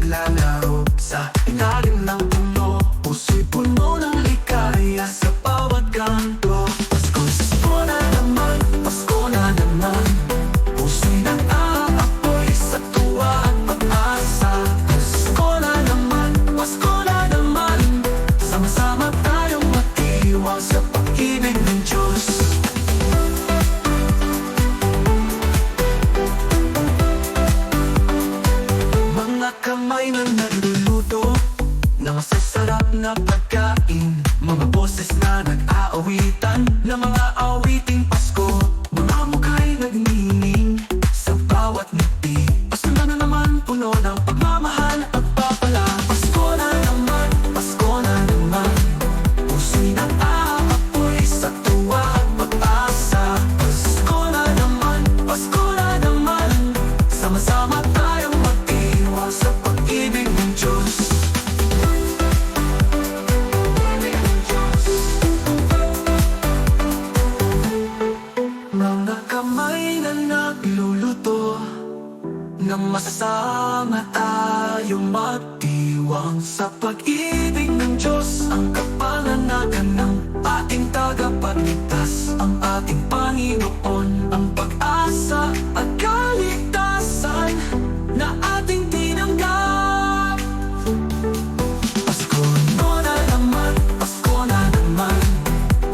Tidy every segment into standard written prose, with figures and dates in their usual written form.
naglalaro sa ilalim ng puno. Puso'y puno ng ligaya sa bawat kanto. Pasko na naman, Pasko na naman. Puso'y nag-aapoy sa tuwa at pag-asa. Pasko na naman, Pasko na naman. Sama-sama tayong matiwang sa pag-ibig ng Diyos. Mga kamay na nagluluto ng masasarap na pagkain, mga boses na nag-aawitan ng mga awiting Pasko. Mga mukha'y nagnining sa bawat ngiti. Pasko na naman, puno ng pagmamahal at pagpapala. Pasko na naman, Pasko na naman. Puso'y nag-aapoy sa tuwa at pag-asa. Pasko na naman, Pasko na naman. Sama-sama tayong magtiwang sa pag-ibig ng Diyos. Mga kamay na nagluluto ng masasama tayong magtiwang sa pag-ibig ng Diyos. Ang kapananagan ng ating tagapagligtas, ang ating Panginoon, ang pag-asa at kaligtasan na ating tinanggap. Pasko na naman, Pasko na naman.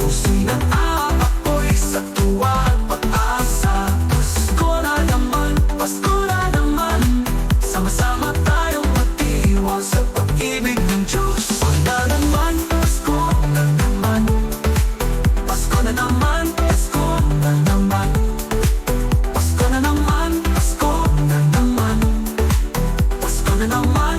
Puso'y nag-aapoy sa tuwa at pag-asa. Pasko na naman, Pasko na naman. Sama-sama tayong magtiwang sa pag-ibig ng Diyos. Pasko na naman, Pasko na naman. Pasko na naman, Pasko na naman. Pasko na naman, Pasko na naman. Pasko na naman.